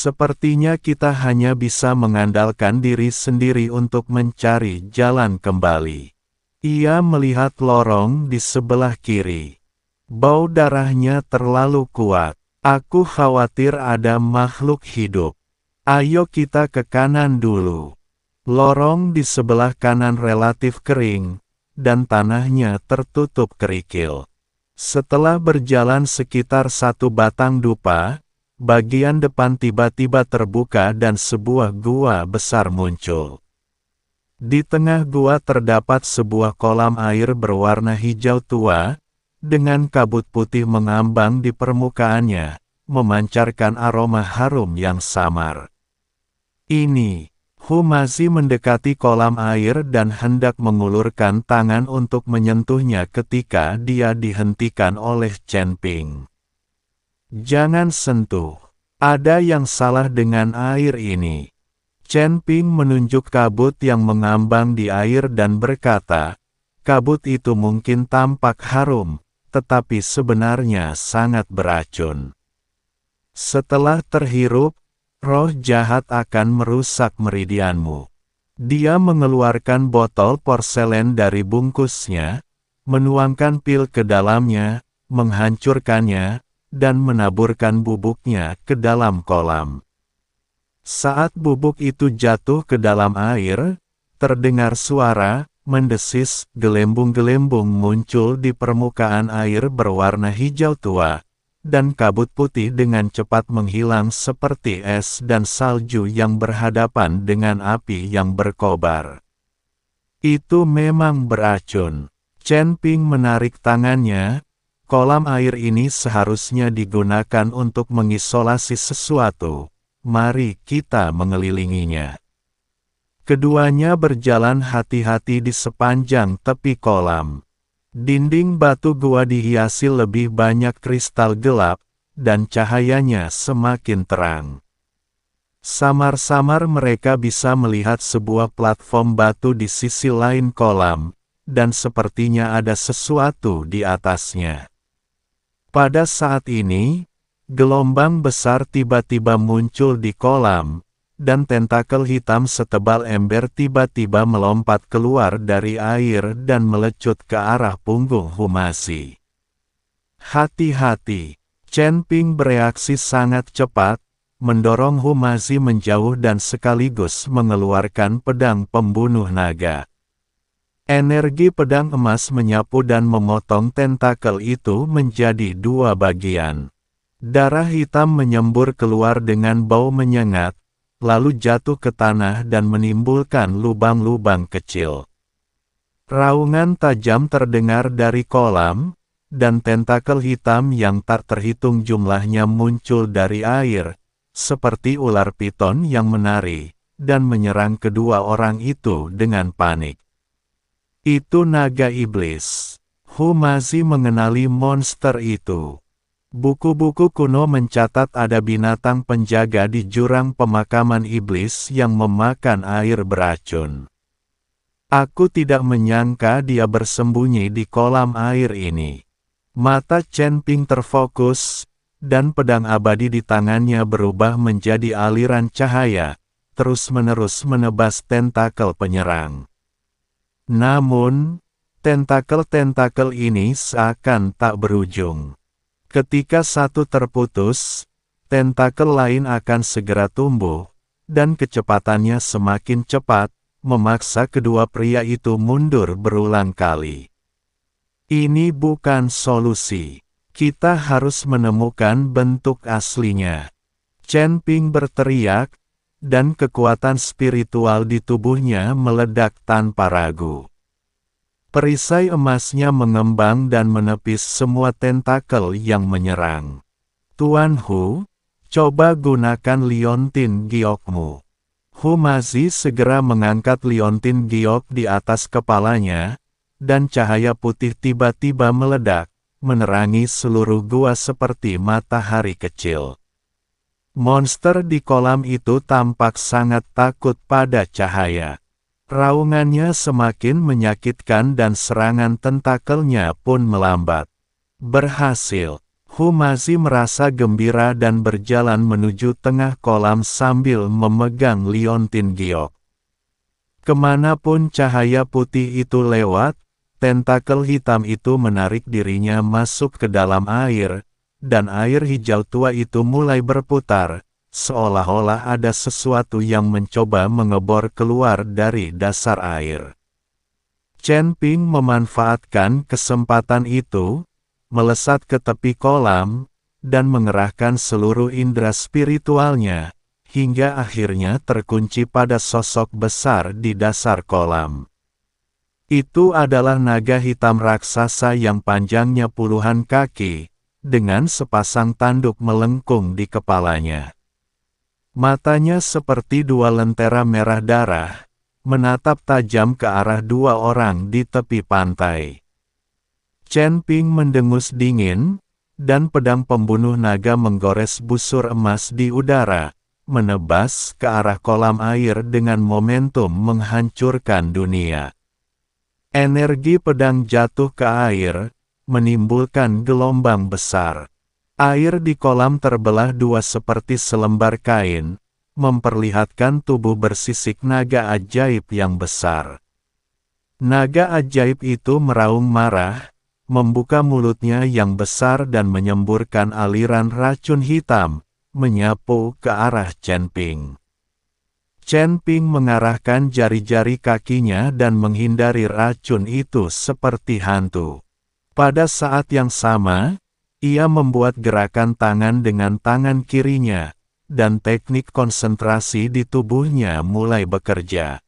Sepertinya kita hanya bisa mengandalkan diri sendiri untuk mencari jalan kembali. Ia melihat lorong di sebelah kiri. Bau darahnya terlalu kuat. Aku khawatir ada makhluk hidup. Ayo kita ke kanan dulu. Lorong di sebelah kanan relatif kering, dan tanahnya tertutup kerikil. Setelah berjalan sekitar 1 batang dupa, bagian depan tiba-tiba terbuka dan sebuah gua besar muncul. Di tengah gua terdapat sebuah kolam air berwarna hijau tua, dengan kabut putih mengambang di permukaannya, memancarkan aroma harum yang samar. Ini, Humazi mendekati kolam air dan hendak mengulurkan tangan untuk menyentuhnya ketika dia dihentikan oleh Chen Ping. Jangan sentuh. Ada yang salah dengan air ini. Chen Ping menunjuk kabut yang mengambang di air dan berkata, kabut itu mungkin tampak harum, tetapi sebenarnya sangat beracun. Setelah terhirup, roh jahat akan merusak meridianmu. Dia mengeluarkan botol porselen dari bungkusnya, menuangkan pil ke dalamnya, menghancurkannya, dan menaburkan bubuknya ke dalam kolam. Saat bubuk itu jatuh ke dalam air, terdengar suara, mendesis, gelembung-gelembung muncul di permukaan air berwarna hijau tua, dan kabut putih dengan cepat menghilang seperti es dan salju yang berhadapan dengan api yang berkobar. Itu memang beracun. Chen Ping menarik tangannya. Kolam air ini seharusnya digunakan untuk mengisolasi sesuatu. Mari kita mengelilinginya. Keduanya berjalan hati-hati di sepanjang tepi kolam. Dinding batu gua dihiasi lebih banyak kristal gelap, dan cahayanya semakin terang. Samar-samar mereka bisa melihat sebuah platform batu di sisi lain kolam, dan sepertinya ada sesuatu di atasnya. Pada saat ini, gelombang besar tiba-tiba muncul di kolam, dan tentakel hitam setebal ember tiba-tiba melompat keluar dari air dan melecut ke arah punggung Humazi. Hati-hati, Chen Ping bereaksi sangat cepat, mendorong Humazi menjauh dan sekaligus mengeluarkan pedang pembunuh naga. Energi pedang emas menyapu dan memotong tentakel itu menjadi 2 bagian. Darah hitam menyembur keluar dengan bau menyengat, lalu jatuh ke tanah dan menimbulkan lubang-lubang kecil. Raungan tajam terdengar dari kolam, dan tentakel hitam yang tak terhitung jumlahnya muncul dari air, seperti ular piton yang menari, dan menyerang kedua orang itu dengan panik. Itu naga iblis. Humazi mengenali monster itu. Buku-buku kuno mencatat ada binatang penjaga di jurang pemakaman iblis yang memakan air beracun. Aku tidak menyangka dia bersembunyi di kolam air ini. Mata Chen Ping terfokus, dan pedang abadi di tangannya berubah menjadi aliran cahaya, terus-menerus menebas tentakel penyerang. Namun, tentakel-tentakel ini seakan tak berujung. Ketika satu terputus, tentakel lain akan segera tumbuh, dan kecepatannya semakin cepat, memaksa kedua pria itu mundur berulang kali. Ini bukan solusi. Kita harus menemukan bentuk aslinya. Chen Ping berteriak, dan kekuatan spiritual di tubuhnya meledak tanpa ragu. Perisai emasnya mengembang dan menepis semua tentakel yang menyerang. Tuan Hu, coba gunakan liontin giokmu. Humazi segera mengangkat liontin giok di atas kepalanya, dan cahaya putih tiba-tiba meledak, menerangi seluruh gua seperti matahari kecil. Monster di kolam itu tampak sangat takut pada cahaya. Raungannya semakin menyakitkan dan serangan tentakelnya pun melambat. Berhasil. Humazi merasa gembira dan berjalan menuju tengah kolam sambil memegang liontin giok. Kemanapun cahaya putih itu lewat, tentakel hitam itu menarik dirinya masuk ke dalam air, dan air hijau tua itu mulai berputar, seolah-olah ada sesuatu yang mencoba mengebor keluar dari dasar air. Chen Ping memanfaatkan kesempatan itu, melesat ke tepi kolam, dan mengerahkan seluruh indera spiritualnya, hingga akhirnya terkunci pada sosok besar di dasar kolam. Itu adalah naga hitam raksasa yang panjangnya puluhan kaki, dengan sepasang tanduk melengkung di kepalanya. Matanya seperti dua lentera merah darah, menatap tajam ke arah dua orang di tepi pantai. Chen Ping mendengus dingin, dan pedang pembunuh naga menggores busur emas di udara, menebas ke arah kolam air dengan momentum menghancurkan dunia. Energi pedang jatuh ke air, menimbulkan gelombang besar. Air di kolam terbelah dua seperti selembar kain, memperlihatkan tubuh bersisik naga ajaib yang besar. Naga ajaib itu meraung marah, membuka mulutnya yang besar dan menyemburkan aliran racun hitam, menyapu ke arah Chen Ping. Chen Ping mengarahkan jari-jari kakinya dan menghindari racun itu seperti hantu. Pada saat yang sama, ia membuat gerakan tangan dengan tangan kirinya, dan teknik konsentrasi di tubuhnya mulai bekerja.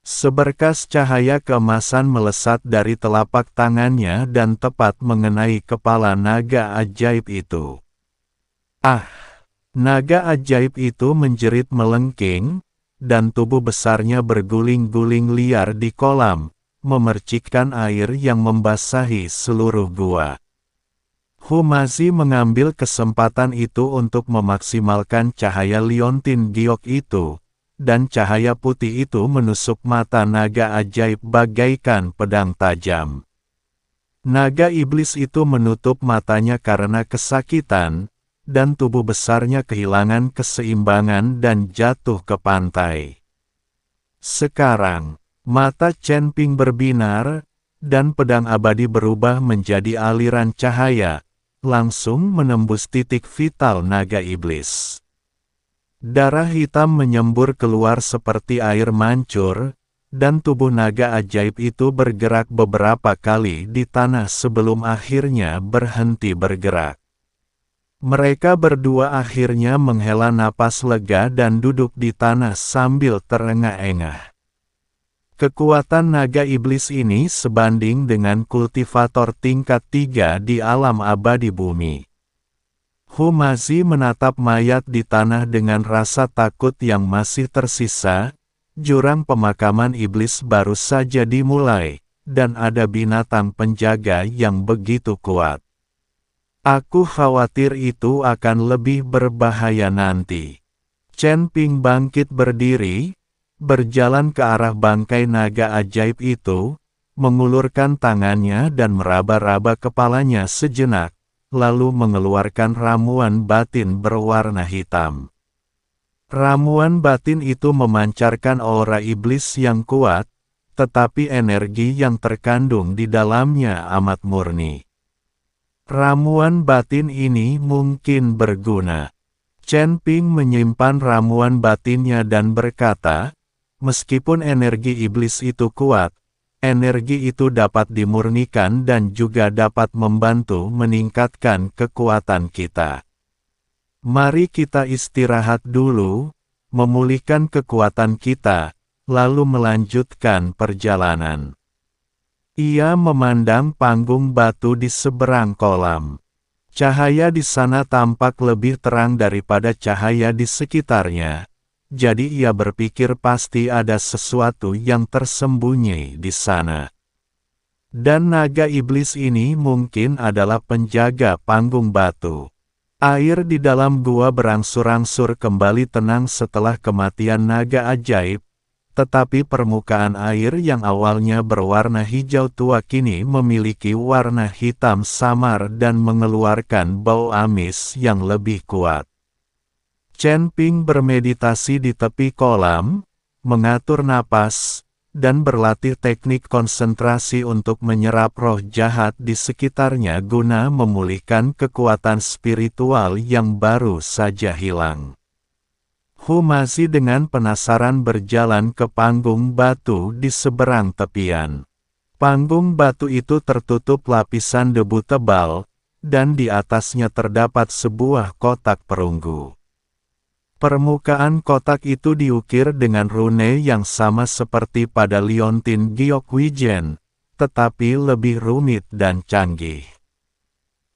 Seberkas cahaya keemasan melesat dari telapak tangannya dan tepat mengenai kepala naga ajaib itu. Ah! Naga ajaib itu menjerit melengking, dan tubuh besarnya berguling-guling liar di kolam, memercikkan air yang membasahi seluruh gua. Humazi mengambil kesempatan itu untuk memaksimalkan cahaya liontin giok itu, dan cahaya putih itu menusuk mata naga ajaib bagaikan pedang tajam. Naga iblis itu menutup matanya karena kesakitan, dan tubuh besarnya kehilangan keseimbangan dan jatuh ke pantai. Sekarang, mata Chen Ping berbinar, dan pedang abadi berubah menjadi aliran cahaya, langsung menembus titik vital naga iblis. Darah hitam menyembur keluar seperti air mancur, dan tubuh naga ajaib itu bergerak beberapa kali di tanah sebelum akhirnya berhenti bergerak. Mereka berdua akhirnya menghela napas lega dan duduk di tanah sambil terengah-engah. Kekuatan naga iblis ini sebanding dengan kultivator tingkat 3 di alam abadi bumi. Humazi menatap mayat di tanah dengan rasa takut yang masih tersisa. Jurang pemakaman iblis baru saja dimulai, dan ada binatang penjaga yang begitu kuat. Aku khawatir itu akan lebih berbahaya nanti. Chen Ping bangkit berdiri, berjalan ke arah bangkai naga ajaib itu, mengulurkan tangannya dan meraba-raba kepalanya sejenak, lalu mengeluarkan ramuan batin berwarna hitam. Ramuan batin itu memancarkan aura iblis yang kuat, tetapi energi yang terkandung di dalamnya amat murni. Ramuan batin ini mungkin berguna. Chen Ping menyimpan ramuan batinnya dan berkata, meskipun energi iblis itu kuat, energi itu dapat dimurnikan dan juga dapat membantu meningkatkan kekuatan kita. Mari kita istirahat dulu, memulihkan kekuatan kita, lalu melanjutkan perjalanan. Ia memandang panggung batu di seberang kolam. Cahaya di sana tampak lebih terang daripada cahaya di sekitarnya. Jadi ia berpikir pasti ada sesuatu yang tersembunyi di sana. Dan naga iblis ini mungkin adalah penjaga panggung batu. Air di dalam gua berangsur-angsur kembali tenang setelah kematian naga ajaib, tetapi permukaan air yang awalnya berwarna hijau tua kini memiliki warna hitam samar dan mengeluarkan bau amis yang lebih kuat. Chen Ping bermeditasi di tepi kolam, mengatur napas, dan berlatih teknik konsentrasi untuk menyerap roh jahat di sekitarnya guna memulihkan kekuatan spiritual yang baru saja hilang. Hu masih dengan penasaran berjalan ke panggung batu di seberang tepian. Panggung batu itu tertutup lapisan debu tebal, dan di atasnya terdapat sebuah kotak perunggu. Permukaan kotak itu diukir dengan rune yang sama seperti pada liontin Giok Wijen, tetapi lebih rumit dan canggih.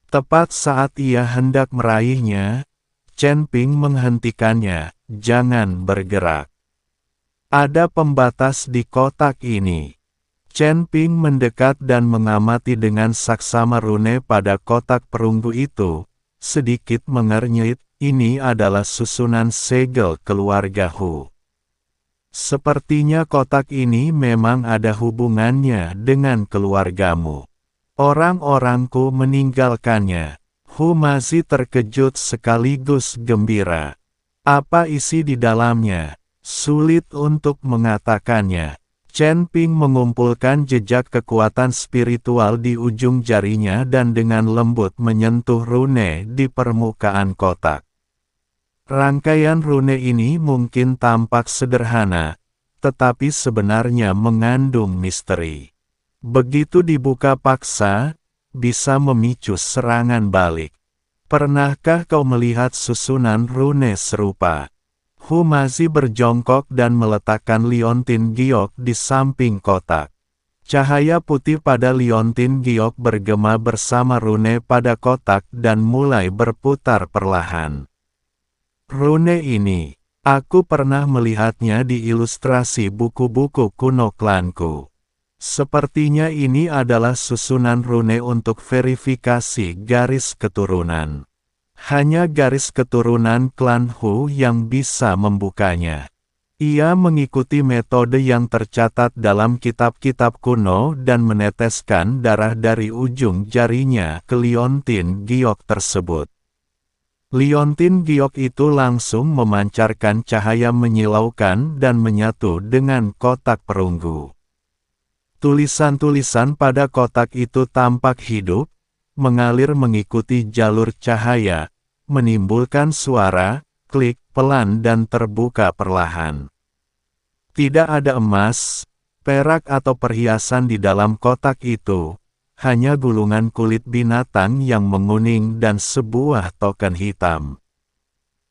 Tepat saat ia hendak meraihnya, Chen Ping menghentikannya. Jangan bergerak. Ada pembatas di kotak ini. Chen Ping mendekat dan mengamati dengan saksama rune pada kotak perunggu itu, sedikit mengernyit. Ini adalah susunan segel keluarga Hu. Sepertinya kotak ini memang ada hubungannya dengan keluargamu. Orang-orangku meninggalkannya. Hu masih terkejut sekaligus gembira. Apa isi di dalamnya? Sulit untuk mengatakannya. Chen Ping mengumpulkan jejak kekuatan spiritual di ujung jarinya dan dengan lembut menyentuh rune di permukaan kotak. Rangkaian rune ini mungkin tampak sederhana, tetapi sebenarnya mengandung misteri. Begitu dibuka paksa, bisa memicu serangan balik. Pernahkah kau melihat susunan rune serupa? Hu masih berjongkok dan meletakkan liontin giok di samping kotak. Cahaya putih pada liontin giok bergema bersama rune pada kotak dan mulai berputar perlahan. Rune ini, aku pernah melihatnya di ilustrasi buku-buku kuno klanku. Sepertinya ini adalah susunan rune untuk verifikasi garis keturunan. Hanya garis keturunan klan Hu yang bisa membukanya. Ia mengikuti metode yang tercatat dalam kitab-kitab kuno dan meneteskan darah dari ujung jarinya ke liontin giok tersebut. Liontin giok itu langsung memancarkan cahaya menyilaukan dan menyatu dengan kotak perunggu. Tulisan-tulisan pada kotak itu tampak hidup, mengalir mengikuti jalur cahaya, menimbulkan suara, klik, pelan dan terbuka perlahan. Tidak ada emas, perak atau perhiasan di dalam kotak itu, hanya gulungan kulit binatang yang menguning dan sebuah token hitam.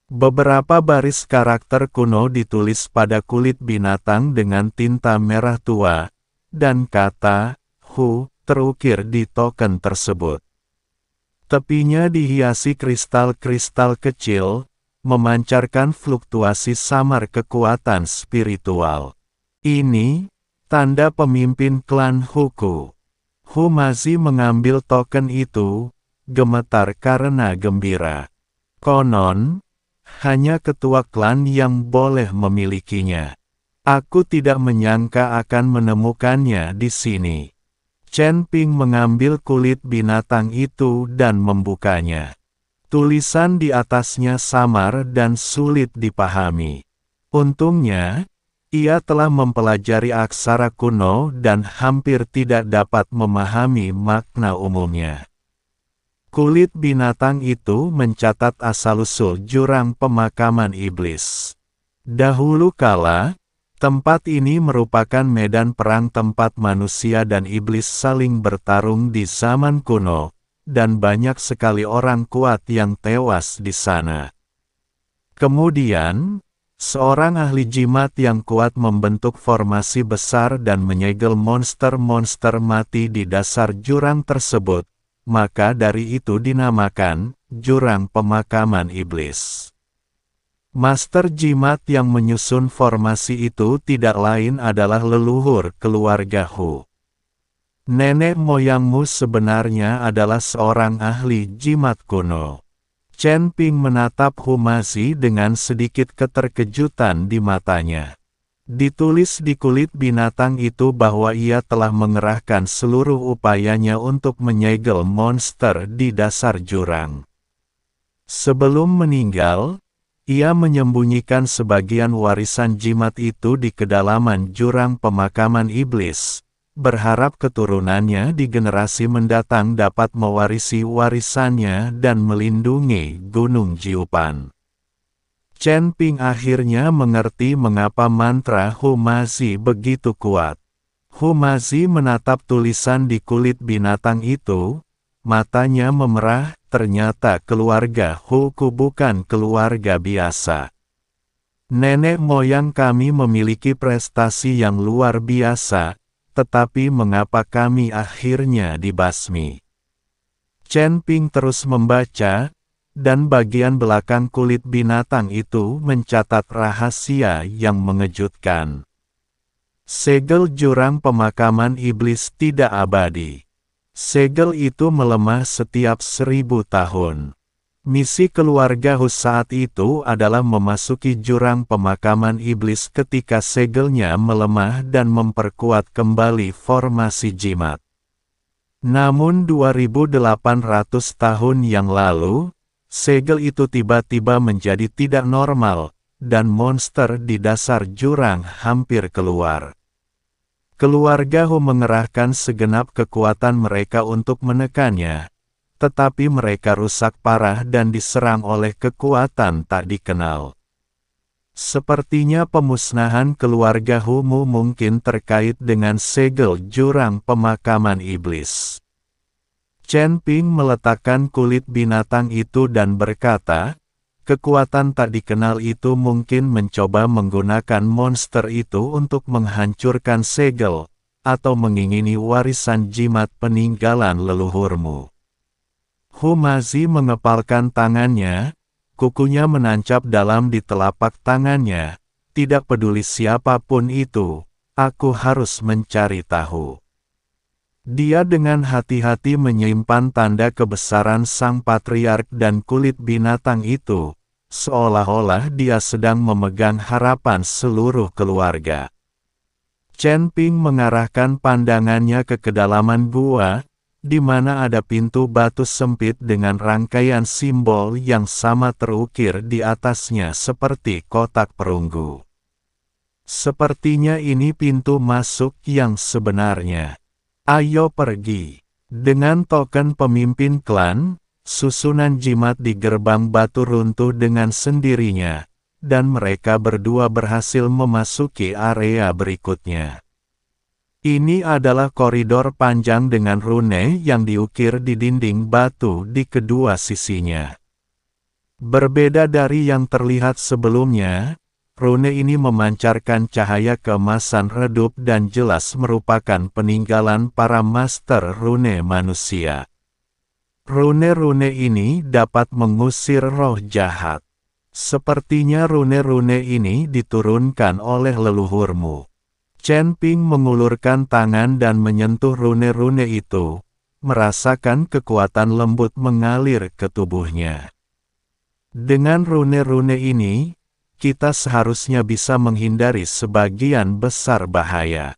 Beberapa baris karakter kuno ditulis pada kulit binatang dengan tinta merah tua, dan kata Hu terukir di token tersebut. Tepinya dihiasi kristal-kristal kecil, memancarkan fluktuasi samar kekuatan spiritual. Ini tanda pemimpin klan Huku. Hu masih mengambil token itu, gemetar karena gembira. Konon, hanya ketua klan yang boleh memilikinya. Aku tidak menyangka akan menemukannya di sini. Chen Ping mengambil kulit binatang itu dan membukanya. Tulisan di atasnya samar dan sulit dipahami. Untungnya, ia telah mempelajari aksara kuno dan hampir tidak dapat memahami makna umumnya. Kulit binatang itu mencatat asal-usul jurang pemakaman iblis. Dahulu kala, tempat ini merupakan medan perang tempat manusia dan iblis saling bertarung di zaman kuno, dan banyak sekali orang kuat yang tewas di sana. Kemudian, seorang ahli jimat yang kuat membentuk formasi besar dan menyegel monster-monster mati di dasar jurang tersebut, maka dari itu dinamakan jurang pemakaman iblis. Master jimat yang menyusun formasi itu tidak lain adalah leluhur keluarga Hu. Nenek moyangmu sebenarnya adalah seorang ahli jimat kuno. Chen Ping menatap Hu masih dengan sedikit keterkejutan di matanya. Ditulis di kulit binatang itu bahwa ia telah mengerahkan seluruh upayanya untuk menyegel monster di dasar jurang. Sebelum meninggal, ia menyembunyikan sebagian warisan jimat itu di kedalaman jurang pemakaman iblis, berharap keturunannya di generasi mendatang dapat mewarisi warisannya dan melindungi Gunung Jiupan. Chen Ping akhirnya mengerti mengapa mantra Humazi begitu kuat. Humazi menatap tulisan di kulit binatang itu, matanya memerah, ternyata keluarga Huku bukan keluarga biasa. Nenek moyang kami memiliki prestasi yang luar biasa, tetapi mengapa kami akhirnya dibasmi? Chen Ping terus membaca, dan bagian belakang kulit binatang itu mencatat rahasia yang mengejutkan. Segel jurang pemakaman iblis tidak abadi. Segel itu melemah setiap 1000 tahun. Misi keluarga Hus saat itu adalah memasuki jurang pemakaman iblis ketika segelnya melemah dan memperkuat kembali formasi jimat. Namun 2800 tahun yang lalu, segel itu tiba-tiba menjadi tidak normal, dan monster di dasar jurang hampir keluar. Keluarga Hu mengerahkan segenap kekuatan mereka untuk menekannya, tetapi mereka rusak parah dan diserang oleh kekuatan tak dikenal. Sepertinya pemusnahan keluarga Hu mungkin terkait dengan segel jurang pemakaman iblis. Chen Ping meletakkan kulit binatang itu dan berkata, kekuatan tak dikenal itu mungkin mencoba menggunakan monster itu untuk menghancurkan segel, atau mengingini warisan jimat peninggalan leluhurmu. Humazi mengepalkan tangannya, kukunya menancap dalam di telapak tangannya, tidak peduli siapapun itu, aku harus mencari tahu. Dia dengan hati-hati menyimpan tanda kebesaran sang patriark dan kulit binatang itu, seolah-olah dia sedang memegang harapan seluruh keluarga. Chen Ping mengarahkan pandangannya ke kedalaman gua, di mana ada pintu batu sempit dengan rangkaian simbol yang sama terukir di atasnya seperti kotak perunggu. Sepertinya ini pintu masuk yang sebenarnya. Ayo pergi. Dengan token pemimpin klan, susunan jimat di gerbang batu runtuh dengan sendirinya, dan mereka berdua berhasil memasuki area berikutnya. Ini adalah koridor panjang dengan rune yang diukir di dinding batu di kedua sisinya. Berbeda dari yang terlihat sebelumnya, rune ini memancarkan cahaya keemasan redup dan jelas merupakan peninggalan para master rune manusia. Rune-rune ini dapat mengusir roh jahat. Sepertinya rune-rune ini diturunkan oleh leluhurmu. Chen Ping mengulurkan tangan dan menyentuh rune-rune itu, merasakan kekuatan lembut mengalir ke tubuhnya. Dengan rune-rune ini, kita seharusnya bisa menghindari sebagian besar bahaya.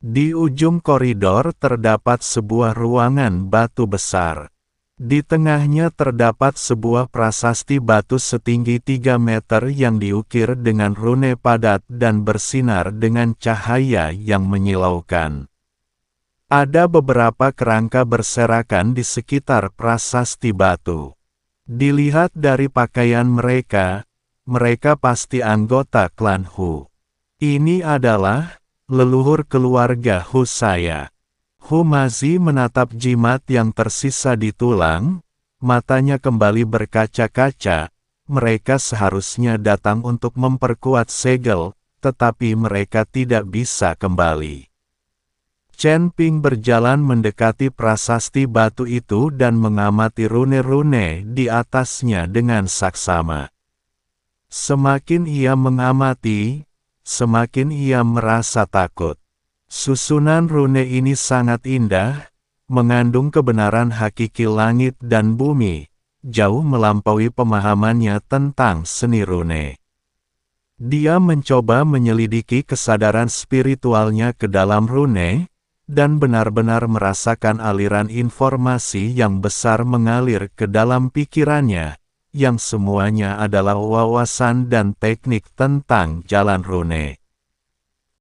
Di ujung koridor terdapat sebuah ruangan batu besar. Di tengahnya terdapat sebuah prasasti batu setinggi 3 meter yang diukir dengan rune padat dan bersinar dengan cahaya yang menyilaukan. Ada beberapa kerangka berserakan di sekitar prasasti batu. Dilihat dari pakaian mereka, mereka pasti anggota klan Hu. Ini adalah leluhur keluarga Hu saya. Humazi menatap jimat yang tersisa di tulang, matanya kembali berkaca-kaca. Mereka seharusnya datang untuk memperkuat segel, tetapi mereka tidak bisa kembali. Chen Ping berjalan mendekati prasasti batu itu dan mengamati rune-rune di atasnya dengan saksama. Semakin ia mengamati, semakin ia merasa takut. Susunan rune ini sangat indah, mengandung kebenaran hakiki langit dan bumi, jauh melampaui pemahamannya tentang seni rune. Dia mencoba menyelidiki kesadaran spiritualnya ke dalam rune, dan benar-benar merasakan aliran informasi yang besar mengalir ke dalam pikirannya, yang semuanya adalah wawasan dan teknik tentang jalan rune.